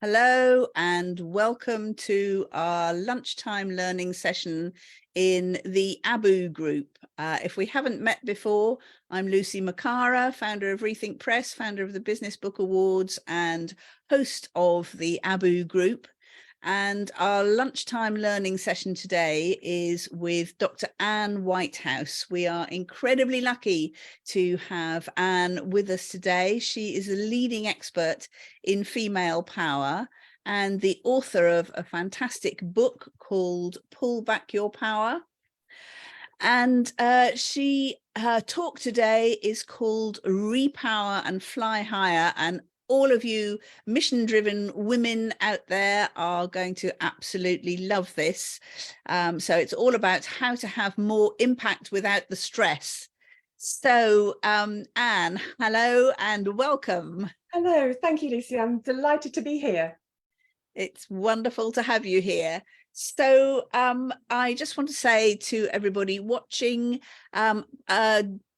Hello and welcome to our lunchtime learning session in the ABOO Group. If we haven't met before, I'm Lucy McCarraher, founder of Rethink Press, founder of the Business Book Awards and host of the ABOO Group. And our lunchtime learning session today is with Dr. Anne Whitehouse. We are incredibly lucky to have Anne with us today. She is a leading expert in female power and the author of a fantastic book called Pull Back Your Power. And her talk today is called Repower and Fly Higher, and all of you mission-driven women out there are going to absolutely love this. So it's all about how to have more impact without the stress. So Anne, hello and welcome. Hello, thank you, Lucy. I'm delighted to be here. It's wonderful to have you here. So I just want to say to everybody watching,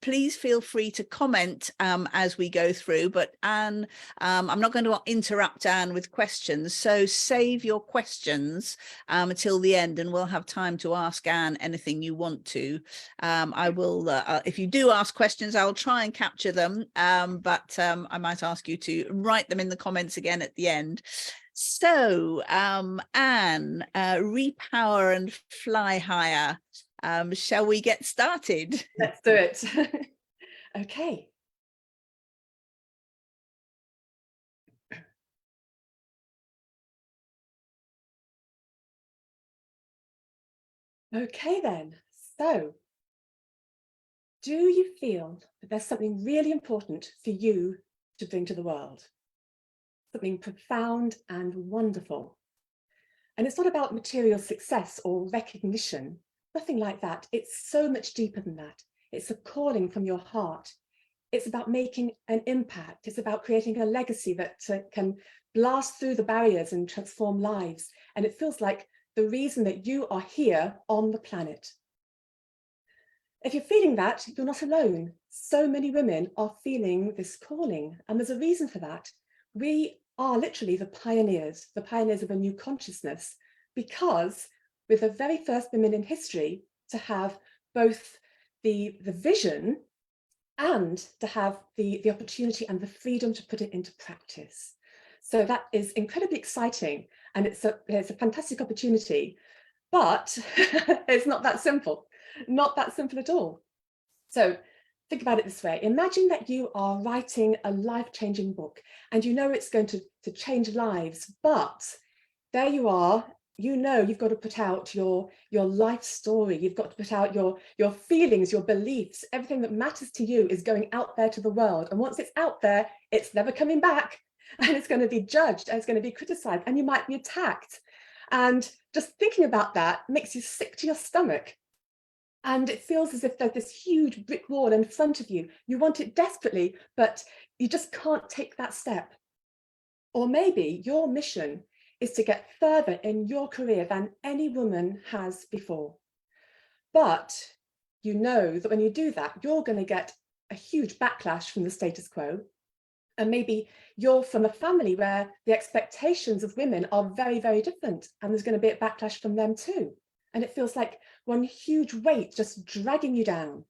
please feel free to comment as we go through, but Anne, I'm not going to interrupt Anne with questions, so save your questions until the end and we'll have time to ask Anne anything you want to. I will, if you do ask questions, I'll try and capture them, but I might ask you to write them in the comments again at the end. So Anne, repower and fly higher. Shall we get started? Let's do it. Okay. Okay then. So, do you feel that there's something really important for you to bring to the world? Something profound and wonderful. And it's not about material success or recognition, nothing like that. It's so much deeper than that. It's a calling from your heart. It's about making an impact. It's about creating a legacy that can blast through the barriers and transform lives. And it feels like the reason that you are here on the planet. If you're feeling that, you're not alone. So many women are feeling this calling, and there's a reason for that. We are literally the pioneers of a new consciousness, because we're the very first women in history to have both the vision and to have the opportunity and the freedom to put it into practice. So that is incredibly exciting, and it's a fantastic opportunity, but it's not that simple, not that simple at all. So think about it this way. Imagine that you are writing a life-changing book and you know it's going to change lives, but there you are, you know you've got to put out your life story, you've got to put out your feelings, your beliefs, everything that matters to you is going out there to the world. And once it's out there, it's never coming back, and it's going to be judged and it's going to be criticized and you might be attacked. And just thinking about that makes you sick to your stomach. And it feels as if there's this huge brick wall in front of you. You want it desperately, but you just can't take that step. Or maybe your mission is to get further in your career than any woman has before. But you know that when you do that, you're going to get a huge backlash from the status quo. And maybe you're from a family where the expectations of women are very, very different, and there's going to be a backlash from them too. And it feels like one huge weight just dragging you down.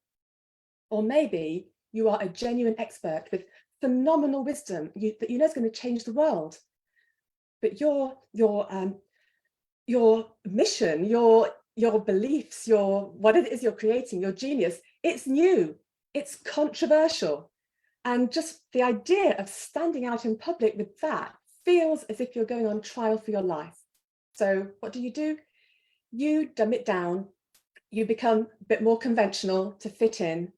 Or maybe you are a genuine expert with phenomenal wisdom that you know is going to change the world. But your mission, your beliefs, what it is you're creating, your genius, it's new, it's controversial. And just the idea of standing out in public with that feels as if you're going on trial for your life. So what do? You dumb it down, you become a bit more conventional to fit in,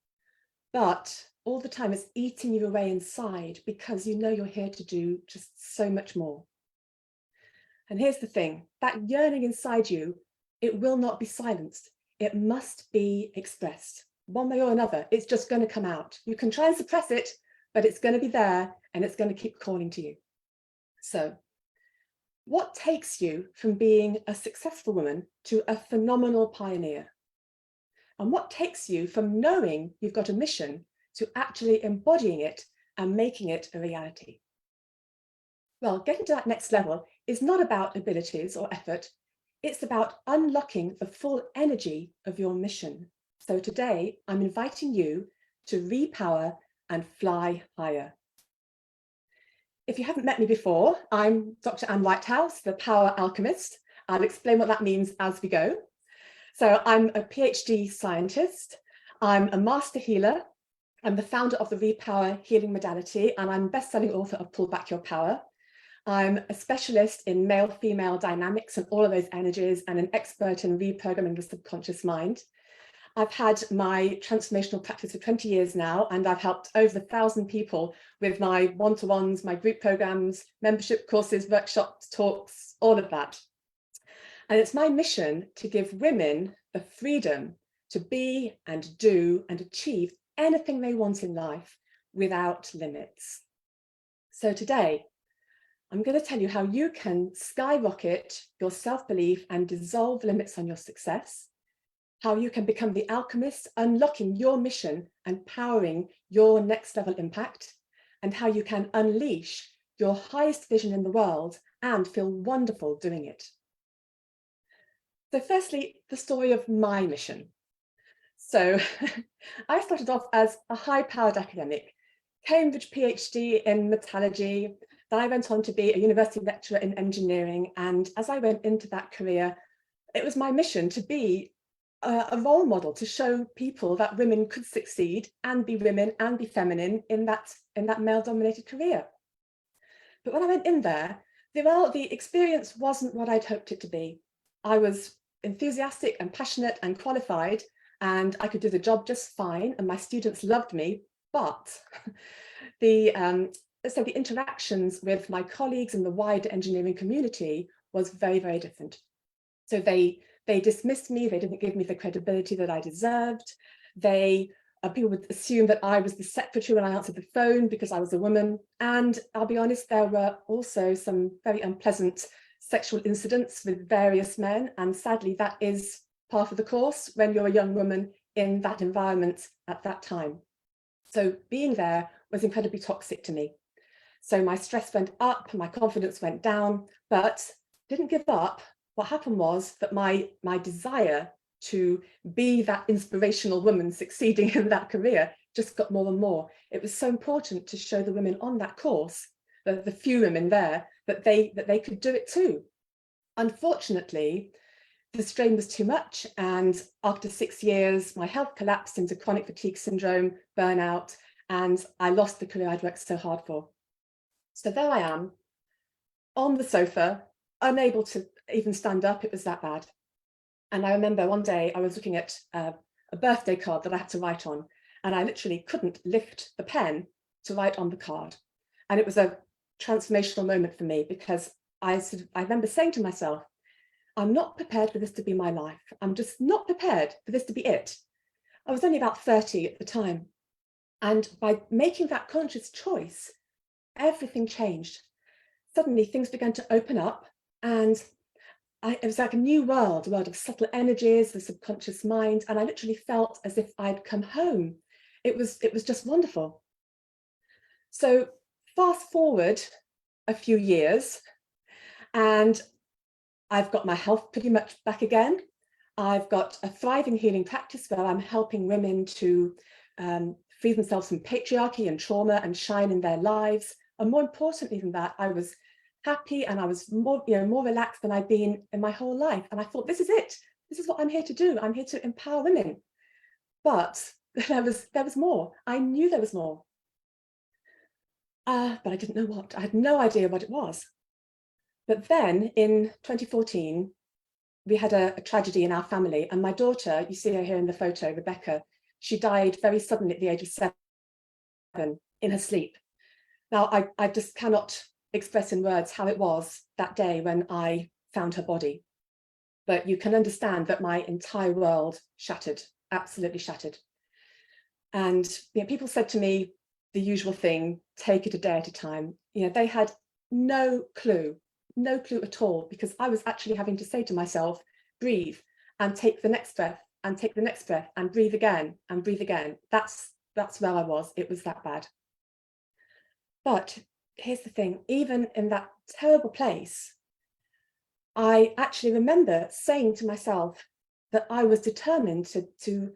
but all the time it's eating you away inside because you know you're here to do just so much more. And here's the thing, that yearning inside you, it will not be silenced. It must be expressed. One way or another, it's just going to come out. You can try and suppress it, but it's going to be there and it's going to keep calling to you. So, what takes you from being a successful woman to a phenomenal pioneer? And what takes you from knowing you've got a mission to actually embodying it and making it a reality? Well, getting to that next level is not about abilities or effort. It's about unlocking the full energy of your mission. So today, I'm inviting you to repower and fly higher. If you haven't met me before, I'm Dr. Anne Whitehouse, the Power Alchemist. I'll explain what that means as we go. So I'm a PhD scientist. I'm a master healer. I'm the founder of the Repower healing modality, and I'm best-selling author of Pull Back Your Power. I'm a specialist in male-female dynamics and all of those energies, and an expert in reprogramming the subconscious mind. I've had my transformational practice for 20 years now, and I've helped over 1,000 people with my one-to-ones, my group programs, membership courses, workshops, talks, all of that. And it's my mission to give women the freedom to be and do and achieve anything they want in life without limits. So today, I'm going to tell you how you can skyrocket your self-belief and dissolve limits on your success, how you can become the alchemist, unlocking your mission and powering your next level impact, and how you can unleash your highest vision in the world and feel wonderful doing it. So firstly, the story of my mission. So I started off as a high-powered academic, Cambridge PhD in metallurgy. Then I went on to be a university lecturer in engineering. And as I went into that career, it was my mission to be a role model, to show people that women could succeed and be women and be feminine in that male-dominated career. But when I went in there, the experience wasn't what I'd hoped it to be. I was enthusiastic and passionate and qualified, and I could do the job just fine, and my students loved me, but the interactions with my colleagues and the wider engineering community was very, very different. So they dismissed me, they didn't give me the credibility that I deserved. People would assume that I was the secretary when I answered the phone because I was a woman. And I'll be honest, there were also some very unpleasant sexual incidents with various men. And sadly, that is part of the course when you're a young woman in that environment at that time. So being there was incredibly toxic to me. So my stress went up, my confidence went down, but didn't give up. What happened was that my desire to be that inspirational woman succeeding in that career just got more and more. It was so important to show the women on that course, the few women there, that they could do it too. Unfortunately, the strain was too much, and after 6 years, my health collapsed into chronic fatigue syndrome, burnout, and I lost the career I'd worked so hard for. So there I am, on the sofa, unable to even stand up. It was that bad. And I remember one day I was looking at a birthday card that I had to write on, and I literally couldn't lift the pen to write on the card. And it was a transformational moment for me, because I remember saying to myself, I'm not prepared for this to be my life. I'm just not prepared for this to be it. I was only about 30 at the time. And by making that conscious choice, everything changed. Suddenly things began to open up, and it was like a new world, a world of subtle energies, the subconscious mind. And I literally felt as if I'd come home. It was just wonderful. So fast forward a few years, and I've got my health pretty much back again. I've got a thriving healing practice where I'm helping women to free themselves from patriarchy and trauma and shine in their lives. And more importantly than that, I was happy and I was more relaxed than I'd been in my whole life. And I thought, this is it. This is what I'm here to do. I'm here to empower women. But there was more. I knew there was more. But I didn't know what. I had no idea what it was. But then in 2014, we had a tragedy in our family, and my daughter, you see her here in the photo, Rebecca, she died very suddenly at the age of 7 in her sleep. Now, I just cannot express in words how it was that day when I found her body, but you can understand that my entire world shattered, absolutely shattered. And people said to me the usual thing, take it a day at a time. They had no clue at all, because I was actually having to say to myself, breathe and take the next breath and take the next breath and breathe again and breathe again. That's where I was. It was that bad. But here's the thing, even in that terrible place, I actually remember saying to myself that I was determined to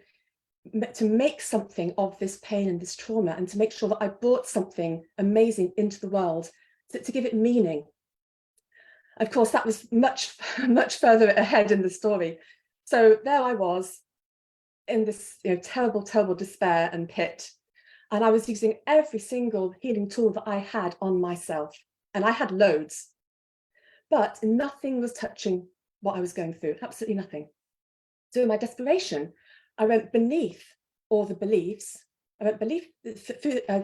make something of this pain and this trauma, and to make sure that I brought something amazing into the world, to give it meaning. Of course, that was much, much further ahead in the story. So there I was in this terrible, terrible despair and pit. And I was using every single healing tool that I had on myself. And I had loads, but nothing was touching what I was going through, absolutely nothing. So in my desperation, I went beneath all the beliefs. I went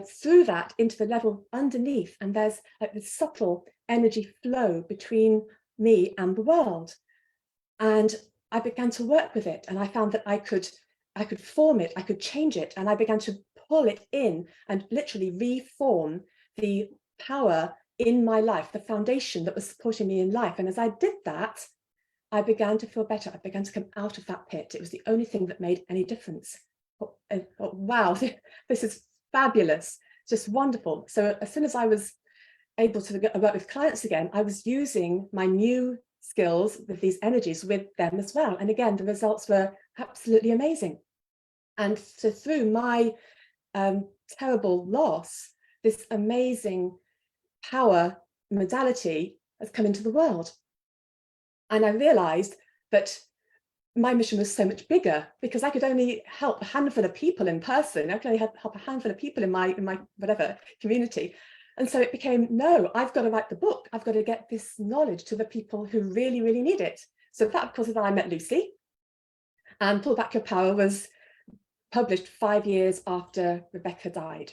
through that into the level underneath. And there's like this subtle energy flow between me and the world. And I began to work with it. And I found that I could form it, I could change it. And I began to pull it in and literally reform the power in my life, the foundation that was supporting me in life. And as I did that, I began to feel better. I began to come out of that pit. It was the only thing that made any difference. Wow, this is fabulous, just wonderful. So as soon as I was able to work with clients again, I was using my new skills with these energies with them as well. And again, the results were absolutely amazing. And so through my terrible loss, this amazing power modality has come into the world. And I realized that my mission was so much bigger, because I could only help a handful of people in person. I could only help a handful of people in my whatever community. And so it became, no, I've got to write the book. I've got to get this knowledge to the people who really, really need it. So that, of course, is how I met Lucy. And Pull Back Your Power was published 5 years after Rebecca died.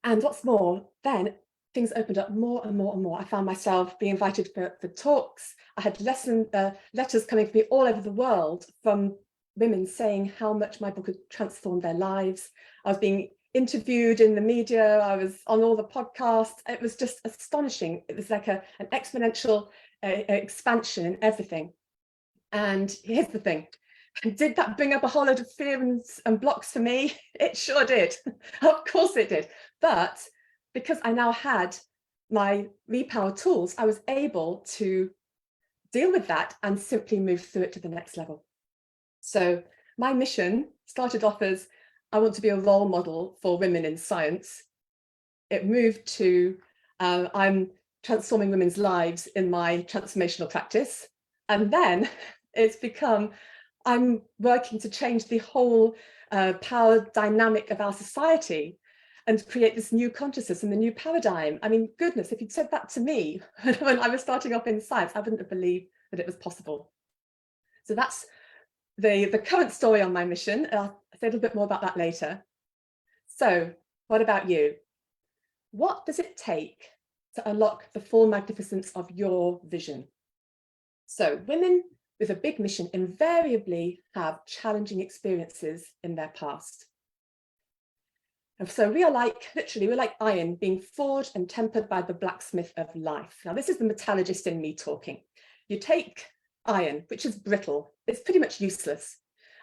And what's more, then things opened up more and more and more. I found myself being invited for talks. I had letters coming to me all over the world from women saying how much my book had transformed their lives. I was being interviewed in the media. I was on all the podcasts. It was just astonishing. It was like an exponential expansion in everything. And here's the thing. Did that bring up a whole load of fear and blocks for me? It sure did. Of course it did. But because I now had my REPOWER tools, I was able to deal with that and simply move through it to the next level. So my mission started off as, I want to be a role model for women in science. It moved to, I'm transforming women's lives in my transformational practice. And then it's become, I'm working to change the whole power dynamic of our society and create this new consciousness and the new paradigm. I mean, goodness, if you'd said that to me when I was starting off in science, I wouldn't have believed that it was possible. So that's the current story on my mission. I'll say a little bit more about that later. So what about you? What does it take to unlock the full magnificence of your vision? So women with a big mission invariably have challenging experiences in their past. And so we are like, literally, we're like iron being forged and tempered by the blacksmith of life. Now, this is the metallurgist in me talking. You take iron, which is brittle, it's pretty much useless,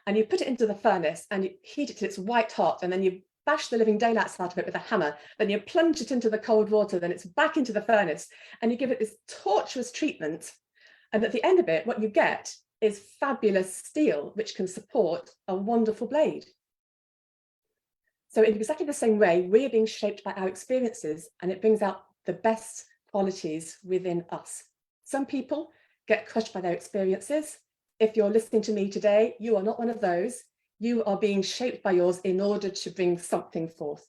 and you put it into the furnace and you heat it till it's white hot, and then you bash the living daylights out of it with a hammer, then you plunge it into the cold water, then it's back into the furnace, and you give it this torturous treatment. And at the end of it, what you get is fabulous steel, which can support a wonderful blade. So in exactly the same way, we are being shaped by our experiences, and it brings out the best qualities within us. Some people get crushed by their experiences. If you're listening to me today, you are not one of those. You are being shaped by yours in order to bring something forth.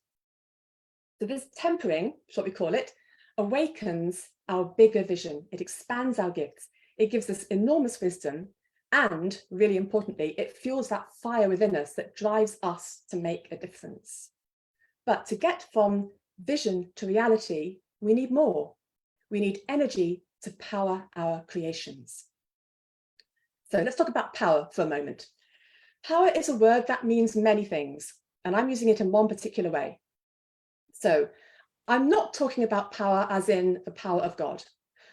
So this tempering, is what we call it, awakens our bigger vision. It expands our gifts. It gives us enormous wisdom. And really importantly, it fuels that fire within us that drives us to make a difference. But to get from vision to reality, we need more. We need energy to power our creations. So let's talk about power for a moment. Power is a word that means many things, and I'm using it in one particular way. So I'm not talking about power as in the power of God.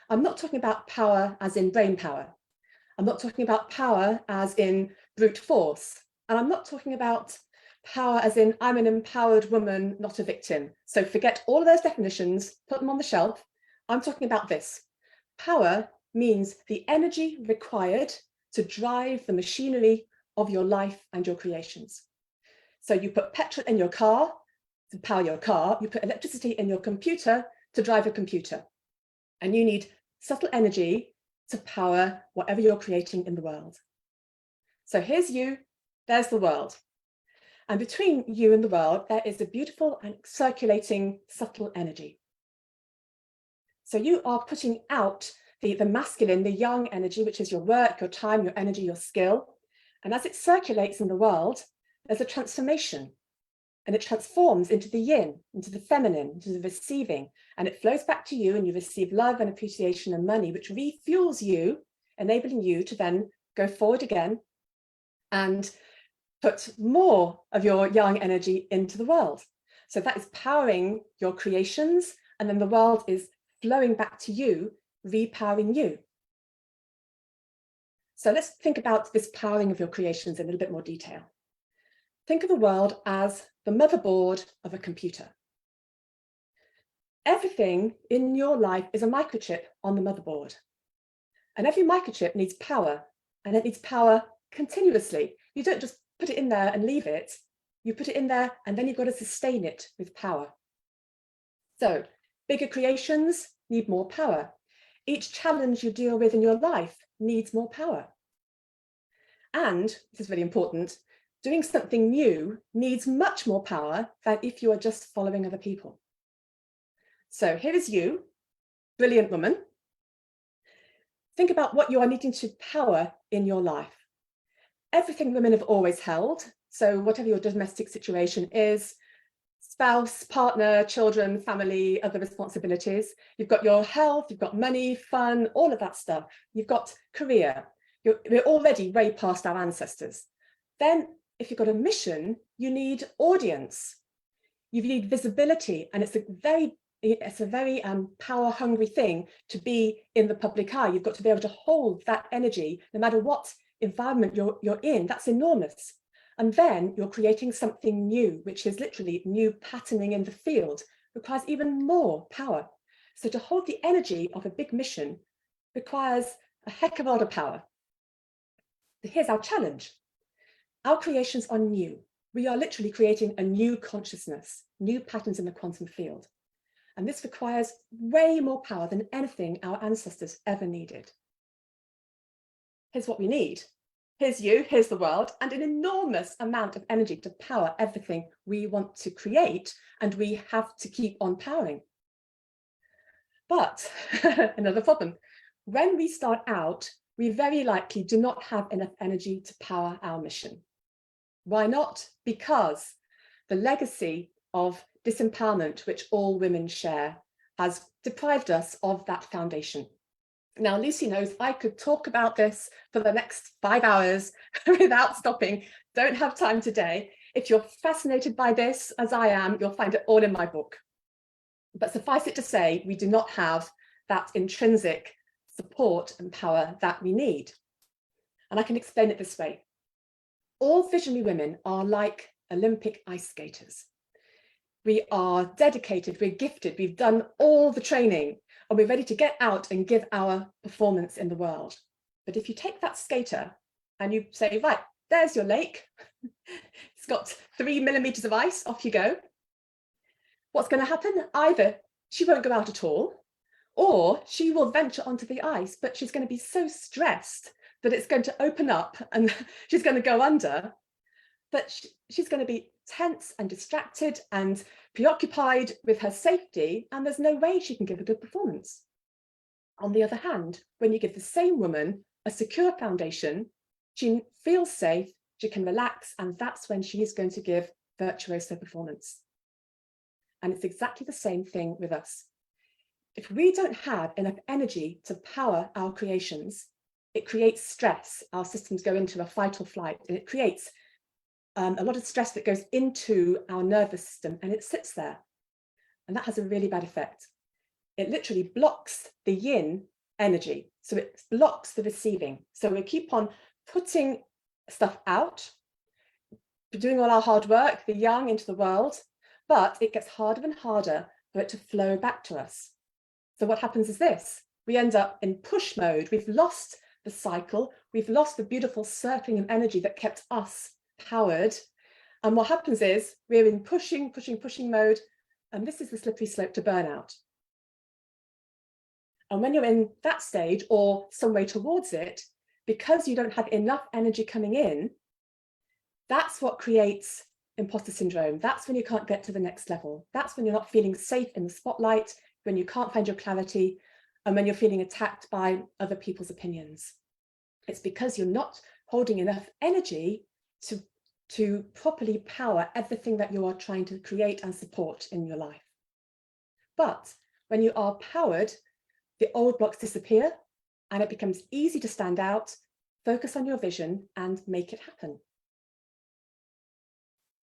I'm not talking about power as in brain power. I'm not talking about power as in brute force. And I'm not talking about Power as in, I'm an empowered woman, not a victim. So forget all of those definitions, put them on the shelf. I'm talking about this. Power means the energy required to drive the machinery of your life and your creations. So you put petrol in your car to power your car, you put electricity in your computer to drive a computer. And you need subtle energy to power whatever you're creating in the world. So here's you, there's the world. And between you and the world, there is a beautiful and circulating subtle energy. So you are putting out the masculine, the yang energy, which is your work, your time, your energy, your skill. And as it circulates in the world, there's a transformation. And it transforms into the yin, into the feminine, into the receiving. And it flows back to you, and you receive love and appreciation and money, which refuels you, enabling you to then go forward again and put more of your yang energy into the world. So that is powering your creations, and then the world is flowing back to you, repowering you. So let's think about this powering of your creations in a little bit more detail. Think of the world as the motherboard of a computer. Everything in your life is a microchip on the motherboard. And every microchip needs power, and it needs power continuously. You don't just put it in there and leave it. You put it in there, and then you've got to sustain it with power. So bigger creations need more power. Each challenge you deal with in your life needs more power. And this is really important, doing something new needs much more power than if you are just following other people. So here is you, brilliant woman. Think about what you are needing to power in your life. Everything women have always held. So whatever your domestic situation is, spouse, partner, children, family, other responsibilities. You've got your health, you've got money, fun, all of that stuff. You've got career. We're already way past our ancestors. Then if you've got a mission, you need audience. You need visibility, and it's a very power hungry thing to be in the public eye. You've got to be able to hold that energy no matter what environment you're in. That's enormous. And then you're creating something new, which is literally new patterning in the field, requires even more power. So to hold the energy of a big mission requires a heck of a lot of power. Here's our challenge. Our creations are new. We are literally creating a new consciousness, new patterns in the quantum field. And this requires way more power than anything our ancestors ever needed. Here's what we need. Here's you, here's the world, and an enormous amount of energy to power everything we want to create, and we have to keep on powering. But another problem, when we start out, we very likely do not have enough energy to power our mission. Why not? Because the legacy of disempowerment, which all women share, has deprived us of that foundation. Now, Lucy knows I could talk about this for the next 5 hours without stopping. Don't have time today. If you're fascinated by this, as I am, you'll find it all in my book. But suffice it to say, we do not have that intrinsic support and power that we need. And I can explain it this way. All visionary women are like Olympic ice skaters. We are dedicated, we're gifted, we've done all the training, and we're ready to get out and give our performance in the world. But if you take that skater and you say, right, there's your lake, it's got 3 millimeters of ice, off you go. What's going to happen? Either she won't go out at all, or she will venture onto the ice, but she's going to be so stressed that it's going to open up and she's going to go under. But she's going to be tense and distracted and preoccupied with her safety, and there's no way she can give a good performance. On the other hand, when you give the same woman a secure foundation, she feels safe, she can relax, and that's when she is going to give virtuoso performance. And it's exactly the same thing with us. If we don't have enough energy to power our creations, it creates stress. Our systems go into a fight or flight, and it creates a lot of stress that goes into our nervous system, and it sits there. And that has a really bad effect. It literally blocks the yin energy. So it blocks the receiving. So we keep on putting stuff out, doing all our hard work, the young into the world, but it gets harder and harder for it to flow back to us. So what happens is this: we end up in push mode. We've lost the cycle. We've lost the beautiful circling of energy that kept us powered. And what happens is we're in pushing mode. And this is the slippery slope to burnout. And when you're in that stage or some way towards it, because you don't have enough energy coming in, that's what creates imposter syndrome. That's when you can't get to the next level. That's when you're not feeling safe in the spotlight, when you can't find your clarity, and when you're feeling attacked by other people's opinions. It's because you're not holding enough energy to properly power everything that you are trying to create and support in your life. But when you are powered, the old blocks disappear and it becomes easy to stand out, focus on your vision and make it happen.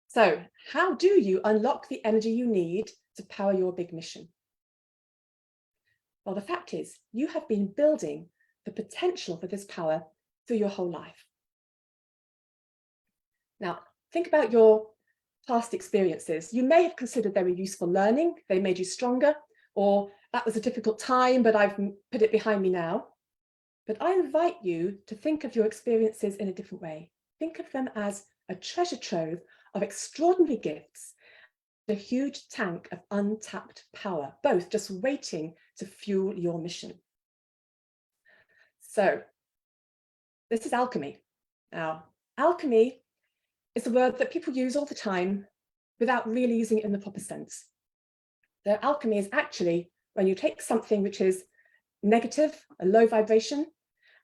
So how do you unlock the energy you need to power your big mission? Well, the fact is, you have been building the potential for this power through your whole life. Now, think about your past experiences. You may have considered they were useful learning, they made you stronger, or that was a difficult time, but I've put it behind me now. But I invite you to think of your experiences in a different way. Think of them as a treasure trove of extraordinary gifts, a huge tank of untapped power, both just waiting to fuel your mission. So this is alchemy. Now, alchemy is a word that people use all the time without really using it in the proper sense. The alchemy is actually when you take something which is negative, a low vibration,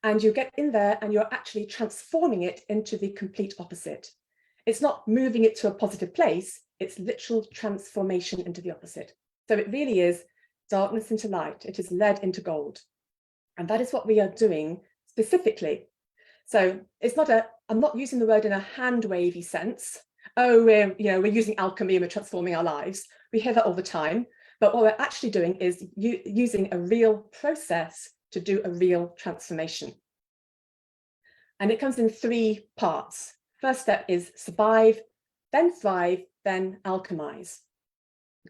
and you get in there and you're actually transforming it into the complete opposite. It's not moving it to a positive place, it's literal transformation into the opposite. So it really is darkness into light, it is lead into gold. And that is what we are doing specifically. So it's not I'm not using the word in a hand wavy sense. Oh, we're using alchemy and we're transforming our lives. We hear that all the time. But what we're actually doing is using a real process to do a real transformation. And it comes in 3 parts. First step is survive, then thrive, then alchemize.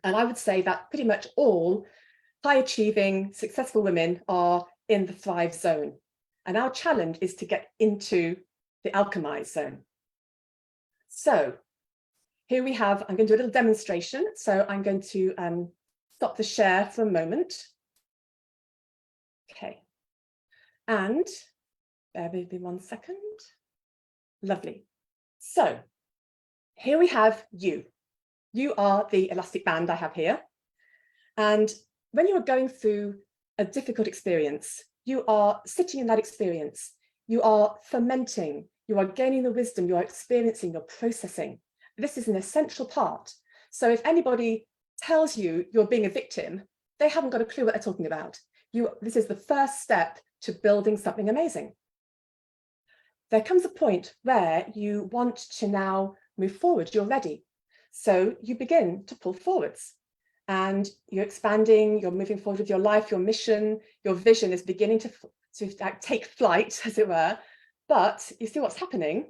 And I would say that pretty much all high achieving, successful women are in the thrive zone. And our challenge is to get into the alchemize zone. So here we have, I'm going to do a little demonstration. So I'm going to stop the share for a moment. Okay. And bear with me 1 second. Lovely. So here we have you. You are the elastic band I have here. And when you are going through a difficult experience, you are sitting in that experience, you are fermenting, you are gaining the wisdom, you are experiencing, you're processing. This is an essential part. So if anybody tells you you're being a victim, they haven't got a clue what they're talking about. This is the first step to building something amazing. There comes a point where you want to now move forward, you're ready. So you begin to pull forwards and you're expanding, you're moving forward with your life, your mission, your vision is beginning to take flight, as it were. But you see what's happening?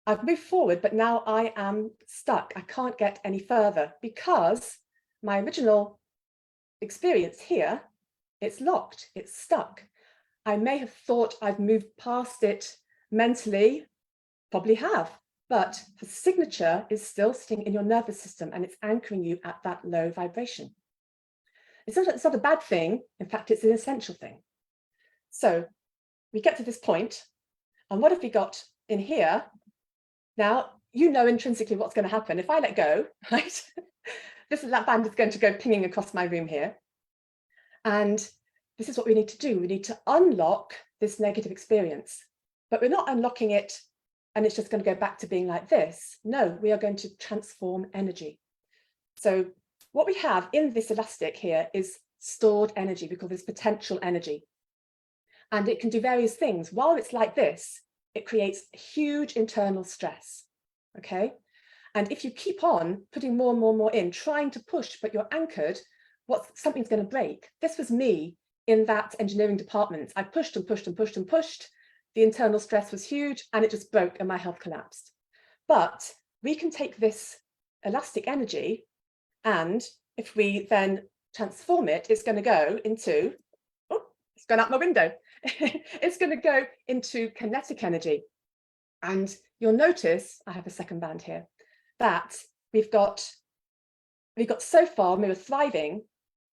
I've moved forward, but now I am stuck. I can't get any further because my original experience here, it's locked, it's stuck. I may have thought I've moved past it mentally, probably have, but the signature is still sitting in your nervous system and it's anchoring you at that low vibration. It's not a bad thing. In fact, it's an essential thing. So we get to this point, and what have we got in here? Now, you know intrinsically what's going to happen. If I let go, right, that band is going to go pinging across my room here. And this is what we need to do. We need to unlock this negative experience, but we're not unlocking it and it's just going to go back to being like this. No, we are going to transform energy. So what we have in this elastic here is stored energy. We call this potential energy. And it can do various things. While it's like this, it creates huge internal stress, okay? And if you keep on putting more and more in, trying to push, but you're anchored, something's going to break. This was me in that engineering department. I pushed and pushed and pushed and pushed. The internal stress was huge and it just broke and my health collapsed. But we can take this elastic energy, and if we then transform it, it's going to go into, oh, it's gone out my window. It's going to go into kinetic energy. And you'll notice, I have a second band here, that we've got so far, we were thriving,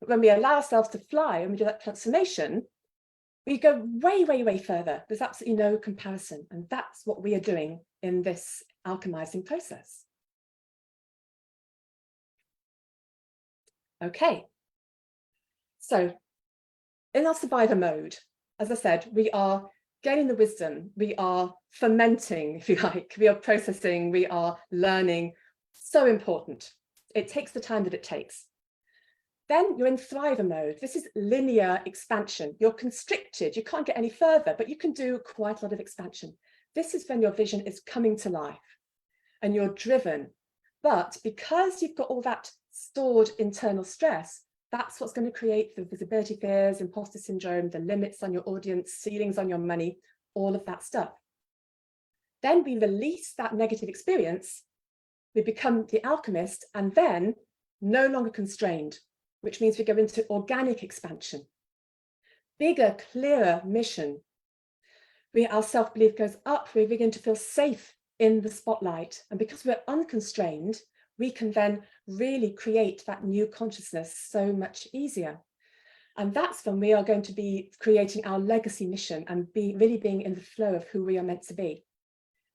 but when we allow ourselves to fly and we do that transformation, we go way, way, way further. There's absolutely no comparison. And that's what we are doing in this alchemizing process. Okay. So in our survivor mode, as I said, we are gaining the wisdom, we are fermenting, if you like, we are processing, we are learning. So important. It takes the time that it takes. Then you're in thriver mode. This is linear expansion. You're constricted. You can't get any further, but you can do quite a lot of expansion. This is when your vision is coming to life and you're driven. But because you've got all that stored internal stress, that's what's going to create the visibility fears, imposter syndrome, the limits on your audience, ceilings on your money, all of that stuff. Then we release that negative experience. We become the alchemist and then no longer constrained, which means we go into organic expansion, bigger, clearer mission. Our self-belief goes up, we begin to feel safe in the spotlight. And because we're unconstrained, we can then really create that new consciousness so much easier. And that's when we are going to be creating our legacy mission and really being in the flow of who we are meant to be.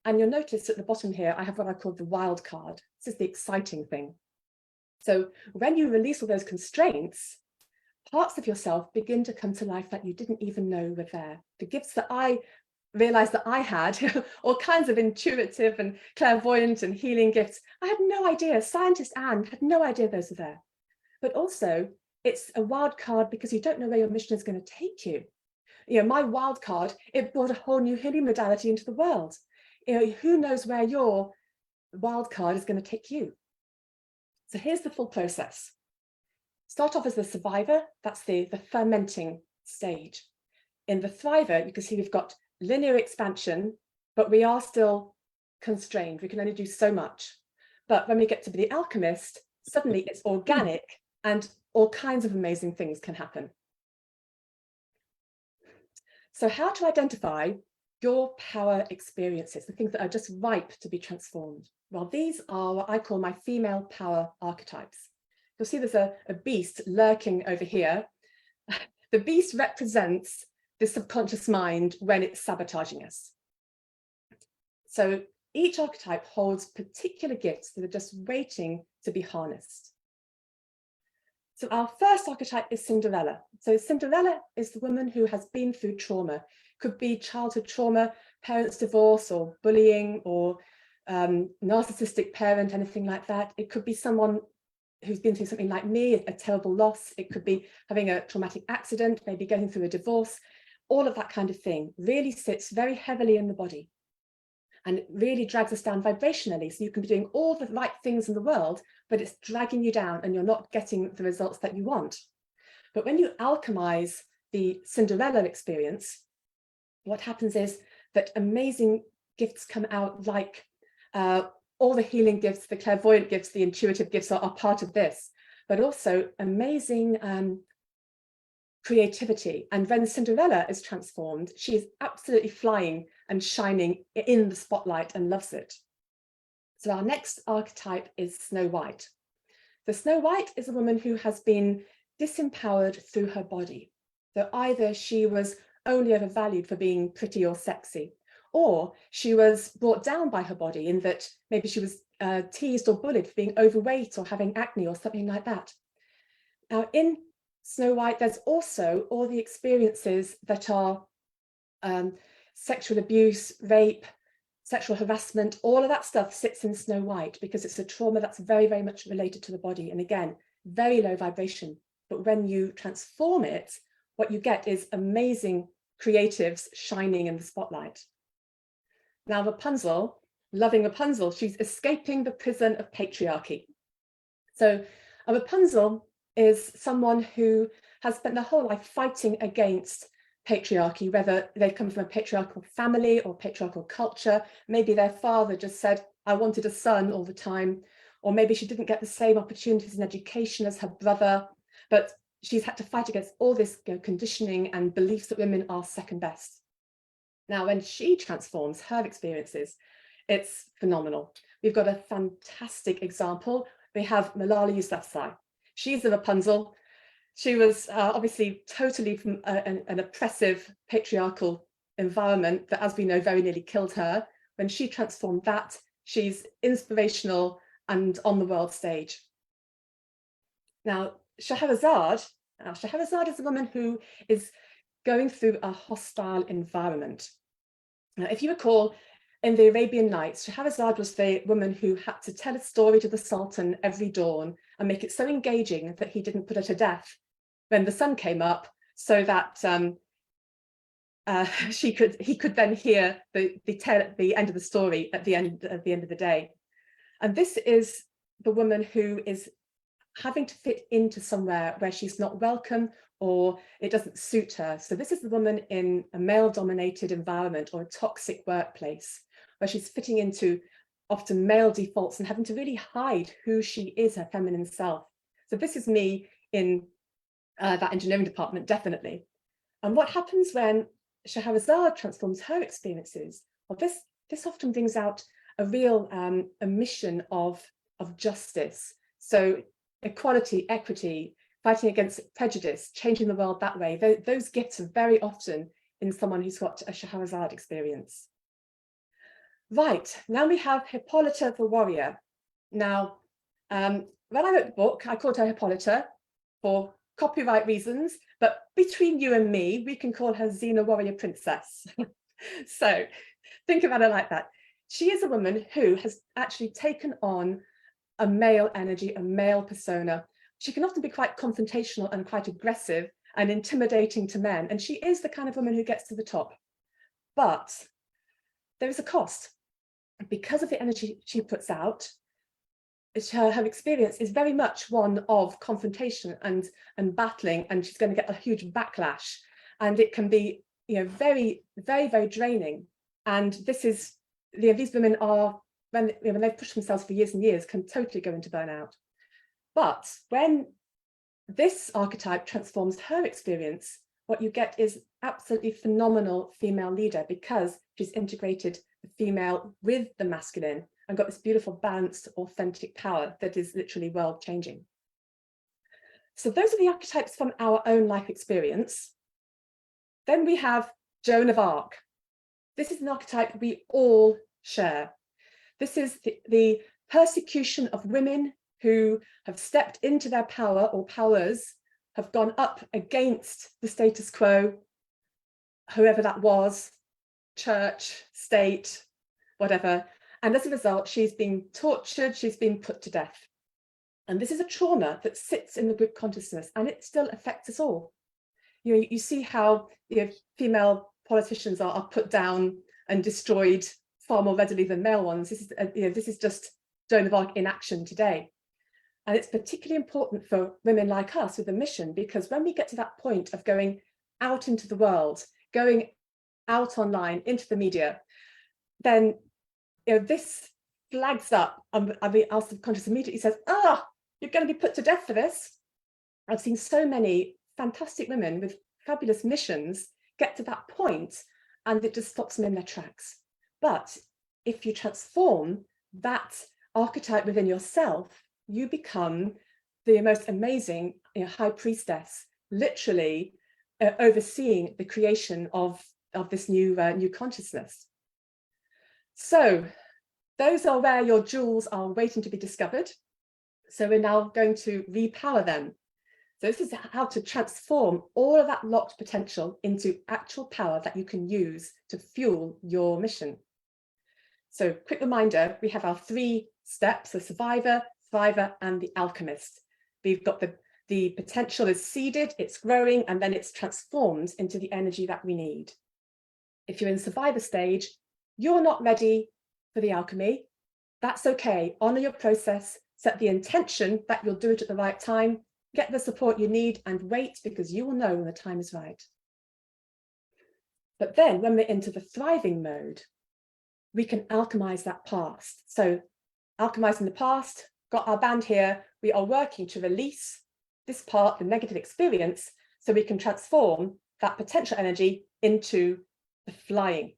And you'll notice at the bottom here, I have what I call the wild card. This is the exciting thing. So when you release all those constraints, parts of yourself begin to come to life that you didn't even know were there. The gifts that I realized that I had, all kinds of intuitive and clairvoyant and healing gifts, I had no idea. Scientist Anne had no idea those were there. But also, it's a wild card because you don't know where your mission is going to take you. You know, my wild card, it brought a whole new healing modality into the world. You know, who knows where your wild card is going to take you? So here's the full process. Start off as the survivor, that's the fermenting stage. In the thriver, you can see we've got linear expansion, but we are still constrained. We can only do so much. But when we get to be the alchemist, suddenly it's organic and all kinds of amazing things can happen. So how to identify your power experiences, the things that are just ripe to be transformed? Well, these are what I call my female power archetypes. You'll see there's a beast lurking over here. The beast represents the subconscious mind when it's sabotaging us. So each archetype holds particular gifts that are just waiting to be harnessed. So our first archetype is Cinderella. So Cinderella is the woman who has been through trauma. Could be childhood trauma, parents' divorce, or bullying, or narcissistic parent, anything like that. It could be someone who's been through something like me, a terrible loss. It could be having a traumatic accident, maybe going through a divorce. All of that kind of thing really sits very heavily in the body and it really drags us down vibrationally. So you can be doing all the right things in the world, but it's dragging you down and you're not getting the results that you want. But when you alchemize the Cinderella experience, what happens is that amazing gifts come out, like all the healing gifts, the clairvoyant gifts, the intuitive gifts are part of this, but also amazing creativity. And when Cinderella is transformed, she is absolutely flying and shining in the spotlight and loves it. So our next archetype is Snow White. The Snow White is a woman who has been disempowered through her body. So either she was only overvalued for being pretty or sexy, or she was brought down by her body in that maybe she was teased or bullied for being overweight or having acne or something like that. Now in Snow White, there's also all the experiences that are sexual abuse, rape, sexual harassment, all of that stuff sits in Snow White because it's a trauma that's very, very much related to the body. And again, very low vibration. But when you transform it, what you get is amazing creatives shining in the spotlight. Now Rapunzel, loving Rapunzel, she's escaping the prison of patriarchy. So a Rapunzel is someone who has spent their whole life fighting against patriarchy, whether they've come from a patriarchal family or patriarchal culture. Maybe their father just said, I wanted a son all the time, or maybe she didn't get the same opportunities in education as her brother, but she's had to fight against all this conditioning and beliefs that women are second best. Now, when she transforms her experiences, it's phenomenal. We've got a fantastic example. We have Malala Yousafzai. She's a Rapunzel. She was obviously totally from an oppressive patriarchal environment that, as we know, very nearly killed her. When she transformed that, she's inspirational and on the world stage. Now, Scheherazade is a woman who is going through a hostile environment. Now, if you recall, in the Arabian Nights, Scheherazade was the woman who had to tell a story to the Sultan every dawn and make it so engaging that he didn't put her to death when the sun came up, so that he could then hear the end of the story at the end of the day. And this is the woman who is having to fit into somewhere where she's not welcome or it doesn't suit her. So this is the woman in a male-dominated environment or a toxic workplace where she's fitting into often male defaults and having to really hide who she is, her feminine self. So this is me in that engineering department, definitely. And what happens when Scheherazade transforms her experiences? Well, this often brings out a real a mission of justice. So equality, equity, fighting against prejudice, changing the world that way. Those gifts are very often in someone who's got a Scheherazade experience. Right, now we have Hippolyta the warrior. Now, when I wrote the book, I called her Hippolyta for copyright reasons, but between you and me, we can call her Xena Warrior Princess. So think about her like that. She is a woman who has actually taken on a male energy, a male persona. She can often be quite confrontational and quite aggressive and intimidating to men. And she is the kind of woman who gets to the top. But there is a cost. Because of the energy she puts out, her experience is very much one of confrontation and battling, and she's going to get a huge backlash. And it can be, very, very, very draining. And this is, these women are, when they've pushed themselves for years and years, can totally go into burnout. But when this archetype transforms her experience, what you get is absolutely phenomenal female leader, because she's integrated the female with the masculine and got this beautiful balanced authentic power that is literally world changing. So those are the archetypes from our own life experience. Then we have Joan of Arc. This is an archetype we all share. This is the persecution of women who have stepped into their power or powers, have gone up against the status quo, whoever that was, church, state, whatever. And as a result, she's been tortured, she's been put to death. And this is a trauma that sits in the group consciousness, and it still affects us all. You see how female politicians are put down and destroyed far more readily than male ones. This is just Joan of Arc in action today. And it's particularly important for women like us with a mission, because when we get to that point of going out into the world, going out online, into the media, then this flags up. Our subconscious immediately says, you're going to be put to death for this. I've seen so many fantastic women with fabulous missions get to that point, and it just stops them in their tracks. But if you transform that archetype within yourself, you become the most amazing high priestess, literally overseeing the creation of this new consciousness. So those are where your jewels are waiting to be discovered. So we're now going to repower them. So this is how to transform all of that locked potential into actual power that you can use to fuel your mission. So quick reminder, we have our 3 steps: the survivor, thriver, and the alchemist. We've got the potential is seeded, it's growing, and then it's transformed into the energy that we need. If you're in survivor stage, you're not ready for the alchemy. That's okay. Honor your process, set the intention that you'll do it at the right time, get the support you need, and wait, because you will know when the time is right. But then when we're into the thriving mode, we can alchemize that past. So alchemizing the past, got our band here, we are working to release this part, the negative experience, so we can transform that potential energy into the flying.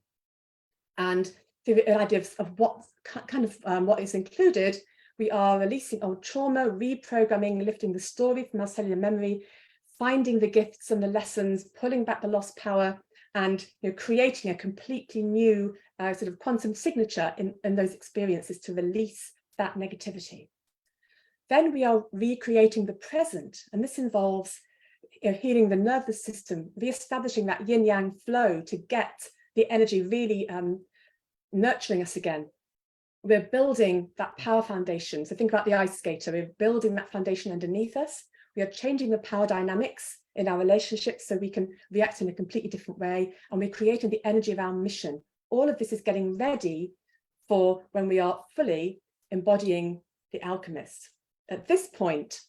And the idea of what kind of what is included, we are releasing old trauma, reprogramming, lifting the story from our cellular memory, finding the gifts and the lessons, pulling back the lost power, and creating a completely new sort of quantum signature in those experiences to release that negativity. Then we are recreating the present, and this involves healing the nervous system, re-establishing that yin-yang flow to get the energy really nurturing us again. We're building that power foundation. So think about the ice skater. We're building that foundation underneath us. We are changing the power dynamics in our relationships so we can react in a completely different way. And we're creating the energy of our mission. All of this is getting ready for when we are fully embodying the alchemist. At this point,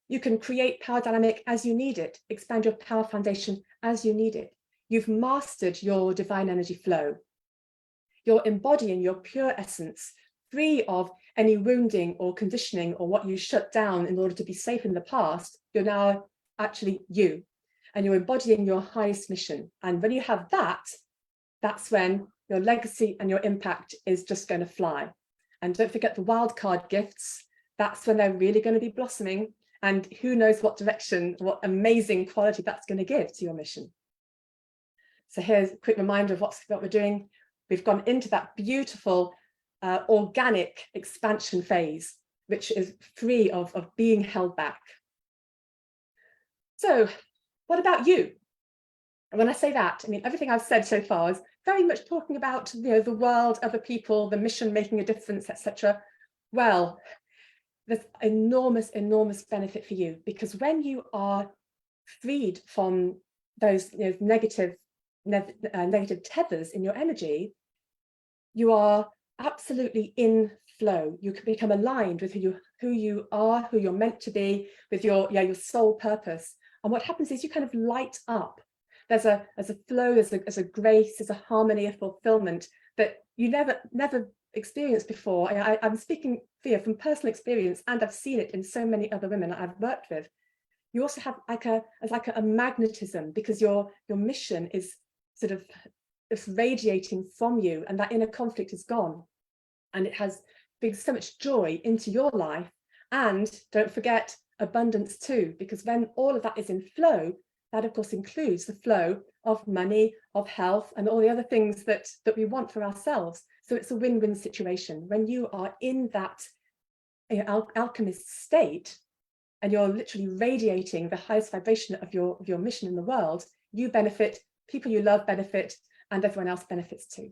you can create power dynamic as you need it, expand your power foundation as you need it. You've mastered your divine energy flow. You're embodying your pure essence, free of any wounding or conditioning or what you shut down in order to be safe in the past. You're now actually you, and you're embodying your highest mission. And when you have that, that's when your legacy and your impact is just going to fly. And don't forget the wildcard gifts. That's when they're really going to be blossoming. And who knows what direction, what amazing quality that's going to give to your mission. So here's a quick reminder of what we're doing. We've gone into that beautiful organic expansion phase, which is free of being held back. So what about you? And when I say that, I mean, everything I've said so far is very much talking about the world, other people, the mission, making a difference, etc. Well, there's enormous, enormous benefit for you, because when you are freed from those negative tethers in your energy, you are absolutely in flow. You can become aligned with who you are, who you're meant to be, with your soul purpose. And what happens is you kind of light up. There's a flow, there's a grace, there's a harmony, a fulfillment that you never experienced before. I'm speaking here from personal experience, and I've seen it in so many other women I've worked with. You also have like a magnetism, because your mission is sort of radiating from you, and that inner conflict is gone, and it has brings so much joy into your life. And don't forget abundance too, because when all of that is in flow, that of course includes the flow of money, of health, and all the other things that we want for ourselves. So it's a win-win situation. When you are in that alchemist state, and you're literally radiating the highest vibration of your mission in the world, you benefit, people you love benefit, and everyone else benefits too.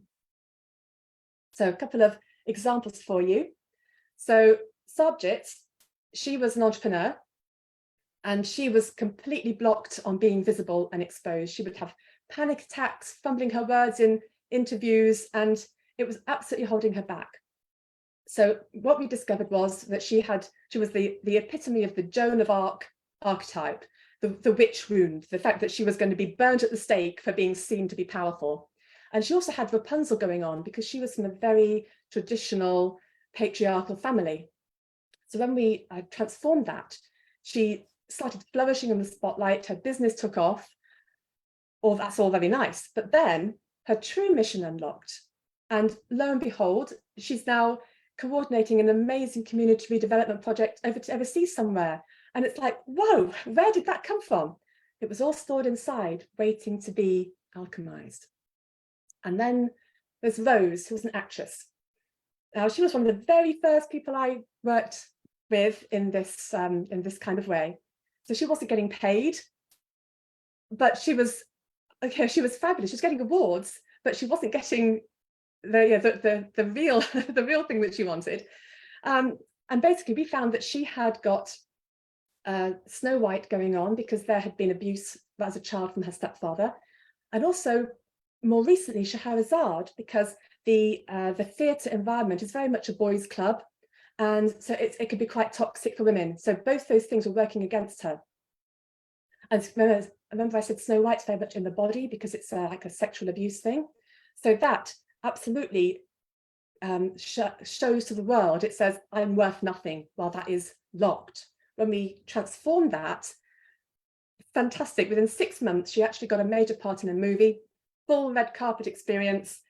So a couple of examples for you. So Sarabjit, she was an entrepreneur, and she was completely blocked on being visible and exposed. She would have panic attacks, fumbling her words in interviews, and it was absolutely holding her back. So what we discovered was that she was the epitome of the Joan of Arc archetype, the witch wound, the fact that she was going to be burnt at the stake for being seen to be powerful. And she also had Rapunzel going on, because she was from a very traditional patriarchal family. So when we transformed that, she started flourishing in the spotlight, her business took off. That's all very nice. But then her true mission unlocked. And lo and behold, she's now coordinating an amazing community redevelopment project overseas somewhere. And it's like, whoa, where did that come from? It was all stored inside, waiting to be alchemized. And then there's Rose, who was an actress. Now, she was one of the very first people I worked with in this kind of way. So she wasn't getting paid, but she was fabulous. She was getting awards, but she wasn't getting the real thing that she wanted. And basically, we found that she had got Snow White going on, because there had been abuse as a child from her stepfather, and also more recently Scheherazade, because the theatre environment is very much a boys' club, and so it could be quite toxic for women. So both those things were working against her. And remember I said Snow White's very much in the body because it's like a sexual abuse thing. So that absolutely shows to the world, it says, I'm worth nothing, while that is locked. When we transform that, fantastic. Within 6 months, she actually got a major part in a movie, full red carpet experience.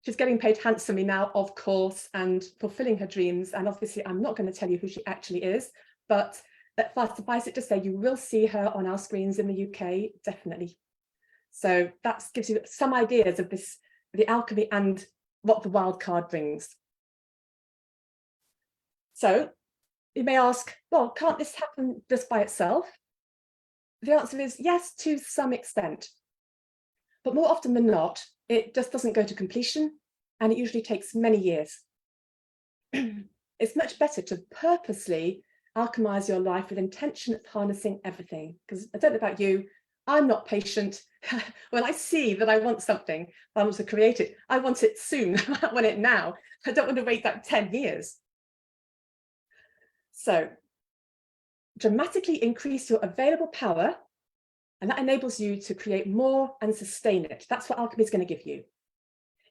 She's getting paid handsomely now, of course, and fulfilling her dreams. And obviously, I'm not going to tell you who she actually is, but suffice it to say, you will see her on our screens in the UK, definitely. So that gives you some ideas of this, the alchemy and what the wild card brings. So you may ask, well, can't this happen just by itself? The answer is yes, to some extent. But more often than not, it just doesn't go to completion, and it usually takes many years. It's much better to purposely alchemize your life with intention of harnessing everything. Because I don't know about you, I'm not patient. When I see that I want something, I want to create it, I want it soon. I want it now. I don't want to wait that 10 years. So dramatically increase your available power, and that enables you to create more and sustain it. That's what alchemy is going to give you.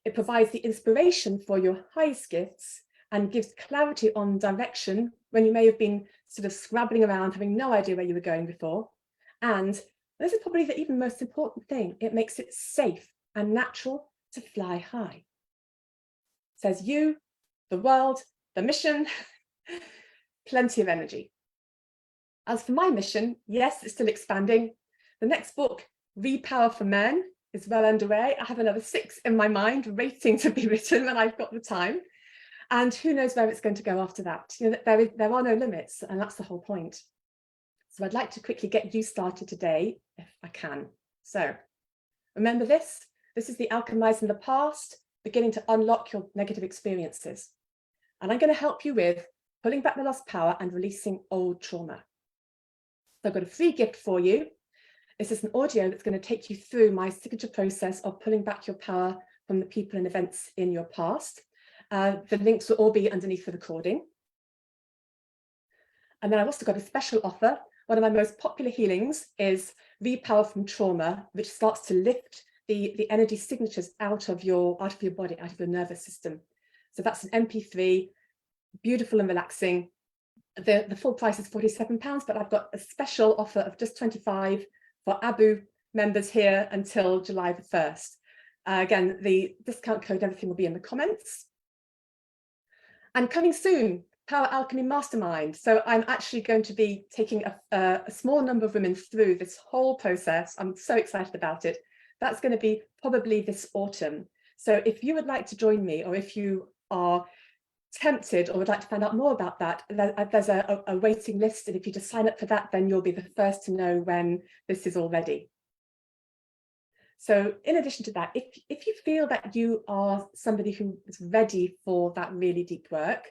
It provides the inspiration for your highest gifts and gives clarity on direction when you may have been sort of scrabbling around, having no idea where you were going before. And this is probably the even most important thing. It makes it safe and natural to fly high. It says you, the world, the mission, plenty of energy. As for my mission, yes, it's still expanding. The next book, REPOWER for Men, is well underway. I have another 6 in my mind waiting to be written when I've got the time. And who knows where it's going to go after that. You know, there are no limits, and that's the whole point. So I'd like to quickly get you started today, if I can. So remember this. This is the alchemizing the past, beginning to unlock your negative experiences. And I'm going to help you with pulling back the lost power and releasing old trauma. So I've got a free gift for you. This is an audio that's going to take you through my signature process of pulling back your power from the people and events in your past. The links will all be underneath the recording. And then I've also got a special offer. One of my most popular healings is REPOWER from Trauma, which starts to lift the energy signatures out of your body, out of your nervous system. So that's an MP3, beautiful and relaxing. The full price is £47, but I've got a special offer of just £25 for ABOO members here until July the 1st. Again, the discount code, everything will be in the comments. And coming soon, Power Alchemy Mastermind. So I'm actually going to be taking a small number of women through this whole process. I'm so excited about it. That's going to be probably this autumn. So if you would like to join me, or if you are tempted or would like to find out more about that, there's a waiting list, and if you just sign up for that, then you'll be the first to know when this is all ready. So in addition to that, if you feel that you are somebody who is ready for that really deep work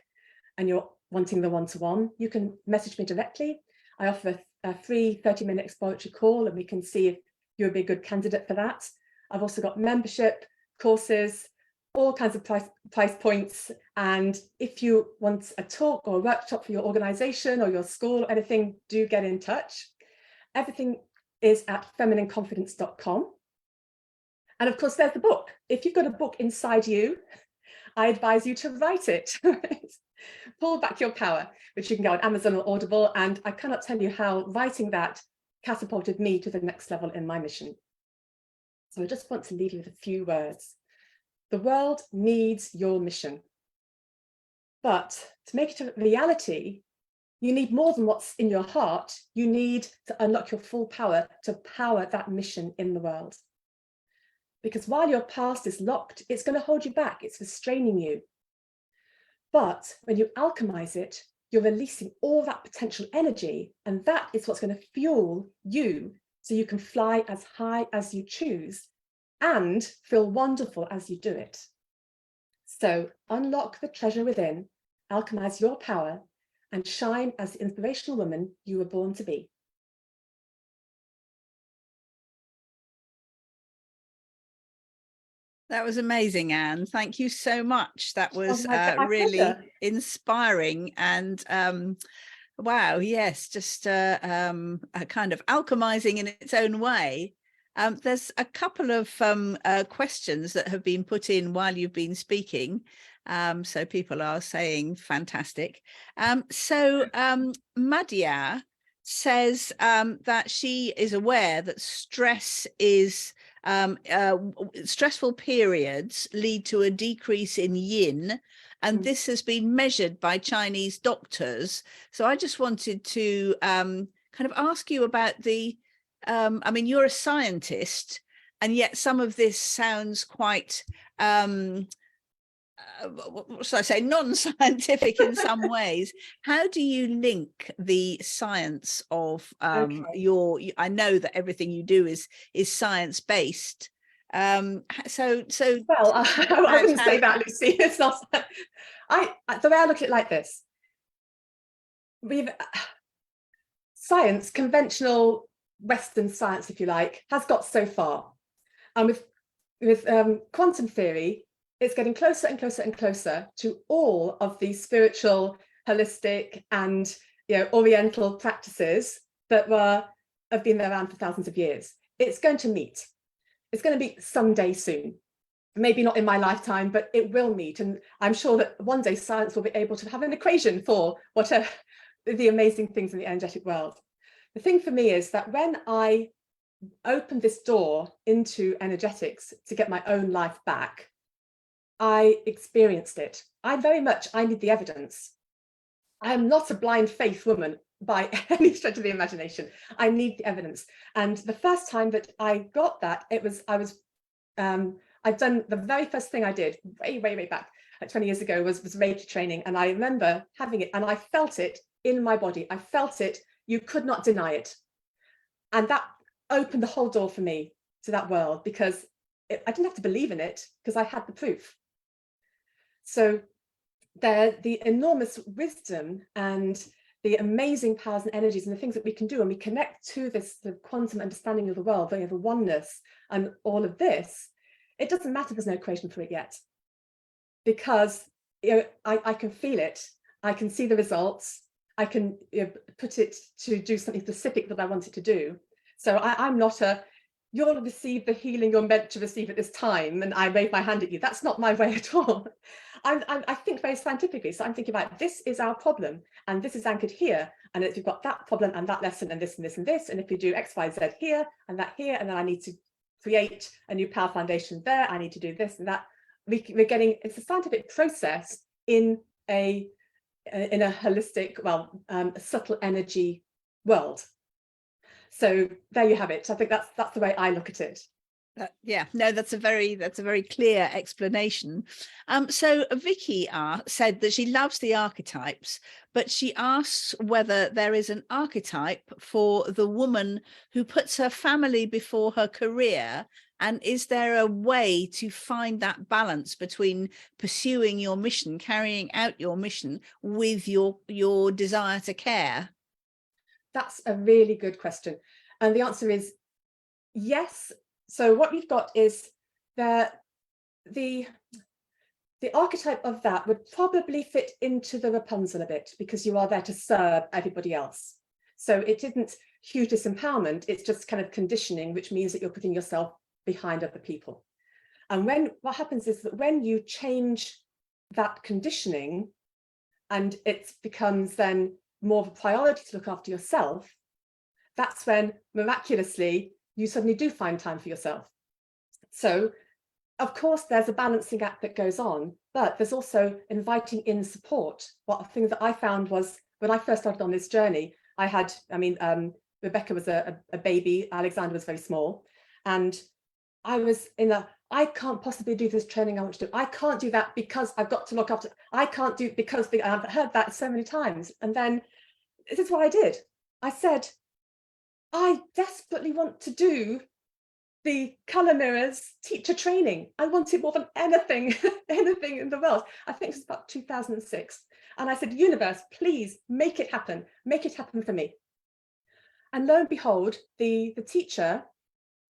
and you're wanting the one-to-one, you can message me directly. I offer a free 30-minute exploratory call, and we can see if you would be a good candidate for that. I've also got membership, courses, all kinds of price points. And if you want a talk or a workshop for your organization or your school or anything, do get in touch. Everything is at feminineconfidence.com. And of course, there's the book. If you've got a book inside you, I advise you to write it. Pull Back Your Power, which you can get on Amazon or Audible. And I cannot tell you how writing that catapulted me to the next level in my mission. So I just want to leave you with a few words. The world needs your mission. But to make it a reality, you need more than what's in your heart. You need to unlock your full power to power that mission in the world. Because while your past is locked, it's going to hold you back. It's restraining you. But when you alchemize it, you're releasing all that potential energy, and that is what's going to fuel you so you can fly as high as you choose and feel wonderful as you do it. So unlock the treasure within, alchemize your power, and shine as the inspirational woman you were born to be. That was amazing, Anne. Thank you so much. That was My really pleasure. inspiring, and Wow, yes, just a kind of alchemizing in its own way. There's a couple of questions that have been put in while you've been speaking. So people are saying fantastic. Madia says that she is aware that stressful periods lead to a decrease in yin, and this has been measured by Chinese doctors. So I just wanted to kind of ask you about I mean, you're a scientist, and yet some of this sounds quite, what should I say, non-scientific in some ways. How do you link the science of I know that everything you do is science-based. Well, I wouldn't say that, Lucy. It's not. The way I look at it like this: science, conventional Western science, if you like, has got so far, and with quantum theory, it's getting closer and closer and closer to all of the spiritual, holistic, and Oriental practices that have been around for thousands of years. It's going to meet. It's going to meet someday soon. Maybe not in my lifetime, but it will meet. And I'm sure that one day science will be able to have an equation for what are the amazing things in the energetic world. The thing for me is that when I opened this door into energetics to get my own life back, I experienced it. I need the evidence. I am not a blind faith woman by any stretch of the imagination. I need the evidence. And the first time that I got that, I'd done the very first thing I did way back, like 20 years ago, was Reiki training. And I remember having it, and I felt it in my body. I felt it. You could not deny it. And that opened the whole door for me to that world, because I didn't have to believe in it, because I had the proof. So the enormous wisdom and the amazing powers and energies and the things that we can do, and we connect to the quantum understanding of the world, the oneness and all of this, it doesn't matter there's no equation for it yet, because I can feel it, I can see the results, I can put it to do something specific that I want it to do. So I'm not you'll receive the healing you're meant to receive at this time, and I wave my hand at you. That's not my way at all. I think very scientifically. So I'm thinking about, this is our problem, and this is anchored here. And if you've got that problem and that lesson and this and this and this, and if you do X, Y, Z here and that here, and then I need to create a new power foundation there, I need to do this and that. We're getting, it's a scientific process in a holistic, a subtle energy world. So there you have it. I think that's the way I look at it. Yeah, no, that's a very clear explanation. So Vicky said that she loves the archetypes, but she asks whether there is an archetype for the woman who puts her family before her career, and is there a way to find that balance between pursuing your mission, carrying out your mission, with your desire to care? That's a really good question. And the answer is yes. So what we've got is the archetype of that would probably fit into the Rapunzel a bit, because you are there to serve everybody else. So it isn't huge disempowerment, it's just kind of conditioning, which means that you're putting yourself behind other people. And what happens is that when you change that conditioning, and it becomes then more of a priority to look after yourself, that's when miraculously you suddenly do find time for yourself. So of course there's a balancing act that goes on, but there's also inviting in support. One thing that I found was, when I first started on this journey, Rebecca was a baby, Alexander was very small, and I was I can't possibly do this training I want to do. I can't do that because I've got to look after, I can't do because I've heard that so many times. And then this is what I did. I said, I desperately want to do the Colour Mirrors teacher training. I want it more than anything in the world. I think it was about 2006. And I said, universe, please make it happen for me. And lo and behold, the teacher,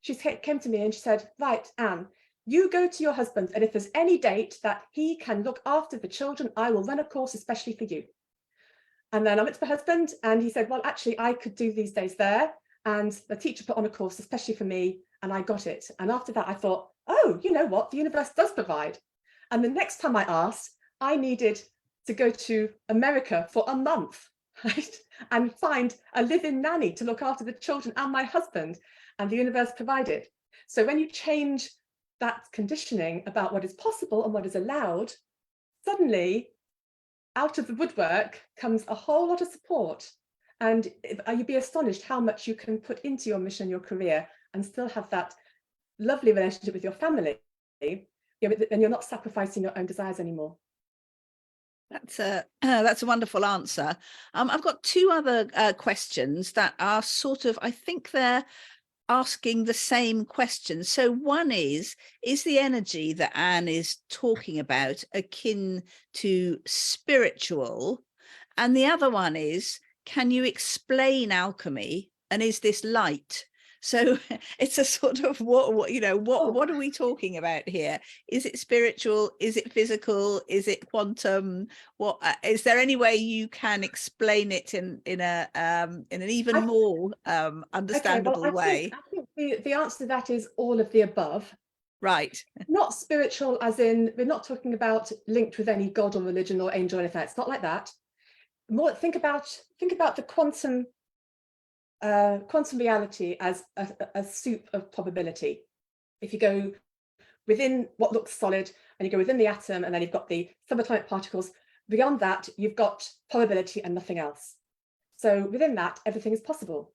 she came to me and she said, right, Anne, you go to your husband, and if there's any date that he can look after the children, I will run a course especially for you. And then I went to my husband and he said, well, actually, I could do these days there. And the teacher put on a course, especially for me, and I got it. And after that, I thought, oh, you know what? The universe does provide. And the next time I asked, I needed to go to America for a month, right? And find a live-in nanny to look after the children and my husband. And the universe provided. So when you change that conditioning about what is possible and what is allowed, suddenly out of the woodwork comes a whole lot of support. And you'd be astonished how much you can put into your mission, your career, and still have that lovely relationship with your family. And you're not sacrificing your own desires anymore. That's a wonderful answer. I've got two other questions that are sort of, I think they're asking the same question. So one is the energy that Anne is talking about akin to spiritual? And the other one is, can you explain alchemy? And is this light? So it's a sort of what are we talking about here? Is it spiritual? Is it physical? Is it quantum? What is there any way you can explain it in an even more understandable way? I think the answer to that is all of the above. Right. Not spiritual, as in we're not talking about linked with any god or religion or angel or anything. It's not like that. More think about the quantum reality as a soup of probability. If you go within what looks solid and you go within the atom, and then you've got the subatomic particles, beyond that you've got probability and nothing else. So within that, everything is possible.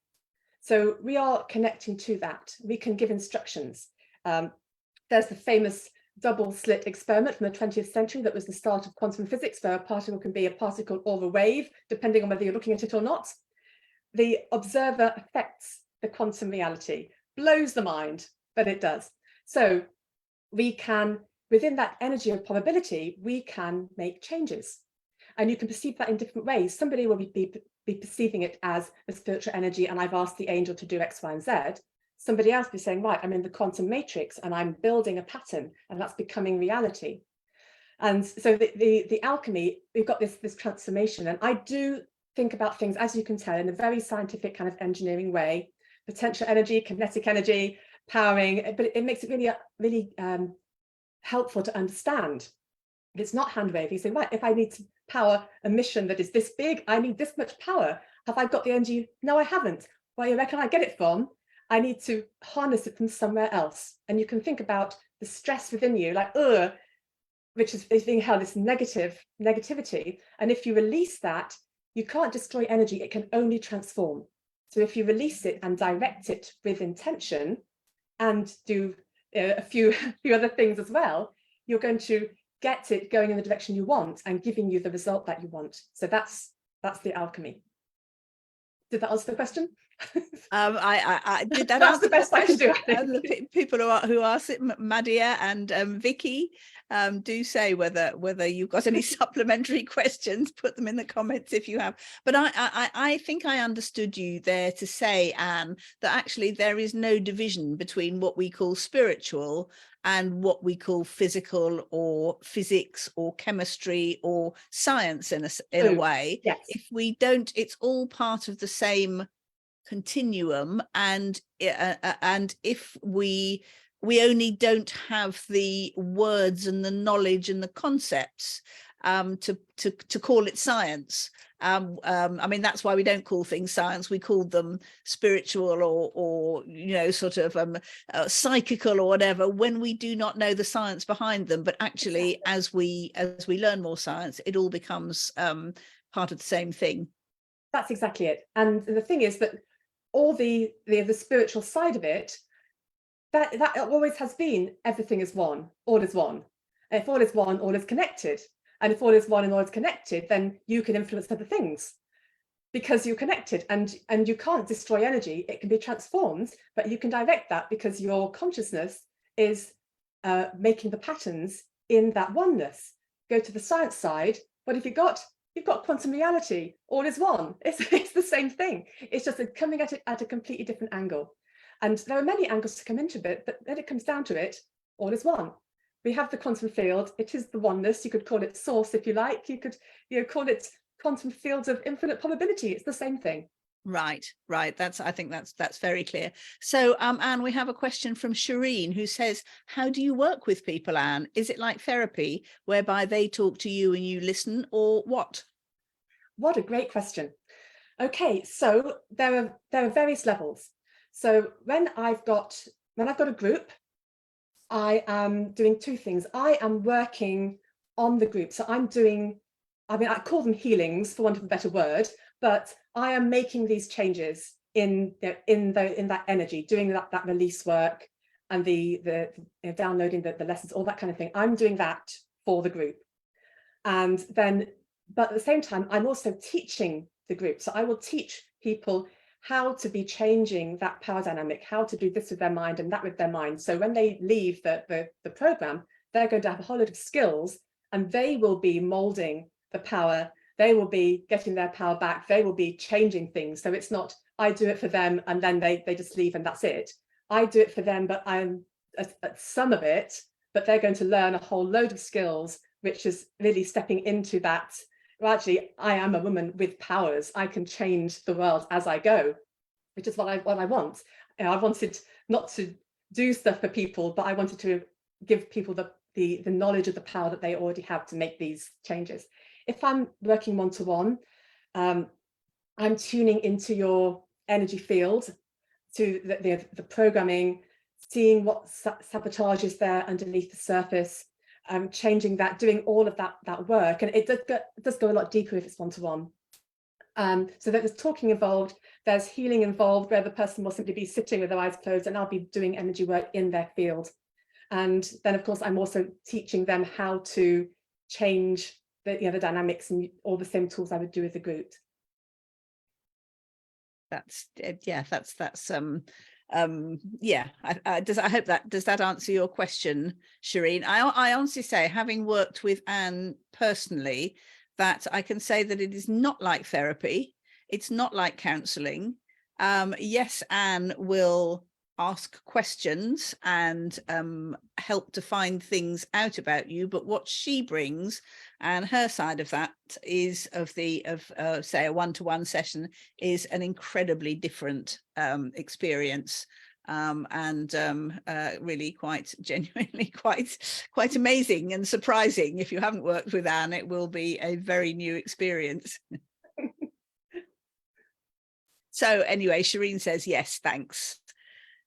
So we are connecting to that. We can give instructions. There's the famous double slit experiment from the 20th century that was the start of quantum physics, where a particle can be a particle or a wave, depending on whether you're looking at it or not. The observer affects the quantum reality, blows the mind, but it does. So we can, within that energy of probability, we can make changes. And you can perceive that in different ways. Somebody will be perceiving it as a spiritual energy, and I've asked the angel to do X, Y, and Z. Somebody else be saying, right, I'm in the quantum matrix and I'm building a pattern, and that's becoming reality. And so the alchemy, we've got this transformation. And I do think about things, as you can tell, in a very scientific kind of engineering way, potential energy, kinetic energy, powering, but it makes it really helpful to understand. It's not hand wavy. You say, right, if I need to power a mission that is this big, I need this much power. Have I got the energy? No, I haven't. Where you reckon I get it from? I need to harness it from somewhere else. And you can think about the stress within you, like, which is being held this negativity. And if you release that, you can't destroy energy, it can only transform. So if you release it and direct it with intention and do a few other things as well, you're going to get it going in the direction you want and giving you the result that you want. So that's the alchemy. Did that answer the question? I did that. That's the best I can do. And the people who ask it, Madia and Vicky, do say whether you've got any supplementary questions. Put them in the comments if you have. But I think I understood you there to say, Anne, that actually there is no division between what we call spiritual and what we call physical or physics or chemistry or science in a way. Yes. If we don't, it's all part of the same continuum, and if we only don't have the words and the knowledge and the concepts to call it science. I mean, that's why we don't call things science. We call them spiritual or sort of psychical or whatever, when we do not know the science behind them. But actually, as we learn more science, it all becomes part of the same thing. That's exactly it. And the thing is that all the spiritual side of it, that always has been, everything is one, all is one. And if all is one, all is connected. And if all is one and all is connected, then you can influence other things because you're connected, and you can't destroy energy. It can be transformed, but you can direct that because your consciousness is making the patterns in that oneness. Go to the science side. What have you got? You've got quantum reality. All is one. It's the same thing. It's just coming at it at a completely different angle. And there are many angles to come into it, but then it comes down to it. All is one. We have the quantum field. It is the oneness. You could call it source if you like. You could call it quantum fields of infinite probability. It's the same thing. Right. I think that's very clear. So Anne, we have a question from Shireen, who says, how do you work with people, Anne? Is it like therapy whereby they talk to you and you listen, or what? What a great question. Okay, so there are various levels. So when I've got a group, I am doing two things. I am working on the group. So I call them healings for want of a better word, but I am making these changes in that energy, doing that release work and the downloading the lessons, all that kind of thing. I'm doing that for the group. And then, but at the same time, I'm also teaching the group. So I will teach people how to be changing that power dynamic, how to do this with their mind and that with their mind. So when they leave the program, they're going to have a whole lot of skills, and they will be molding the power. They will be getting their power back. They will be changing things. So it's not, I do it for them and then they just leave and that's it. I do it for them, but I'm at some of it, but they're going to learn a whole load of skills, which is really stepping into that. Well, actually, I am a woman with powers. I can change the world as I go, which is what I want. I wanted not to do stuff for people, but I wanted to give people the knowledge of the power that they already have to make these changes. If I'm working one-to-one, I'm tuning into your energy field, to the programming, seeing what sabotage is there underneath the surface, changing that, doing all of that work. And it does go a lot deeper if it's one-to-one. So there's talking involved, there's healing involved, where the person will simply be sitting with their eyes closed and I'll be doing energy work in their field. And then, of course, I'm also teaching them how to change the dynamics and all the same tools I would do with the group. That's yeah, yeah, I hope that does that answer your question, Shireen. I honestly say, having worked with Anne personally, that I can say that it is not like therapy. It's not like counselling. Yes, Anne will ask questions and help to find things out about you, but what she brings and her side of that is say a one-to-one session is an incredibly different experience, and really quite genuinely quite amazing and surprising. If you haven't worked with Anne, it will be a very new experience. So anyway, Shireen says yes, thanks.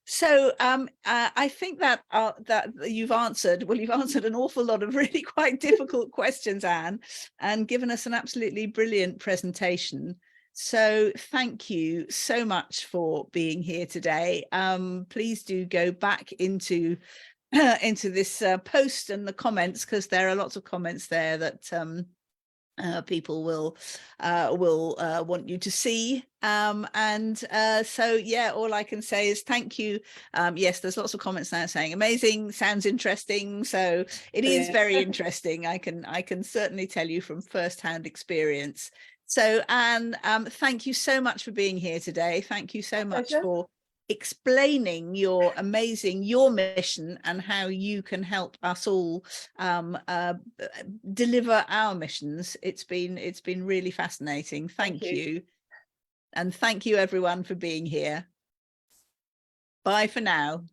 So I think that you've answered an awful lot of really quite difficult questions, Anne, and given us an absolutely brilliant presentation. So thank you so much for being here today. Please do go back into this post and the comments, because there are lots of comments there that people will want you to see, so yeah, all I can say is thank you. Yes, there's lots of comments now saying amazing, sounds interesting, so it is very interesting. I can certainly tell you from first-hand experience. So Anne, thank you so much for being here today. Thank you so much for explaining your mission and how you can help us all deliver our missions. It's been really fascinating. Thank you. And thank you everyone for being here. Bye for now.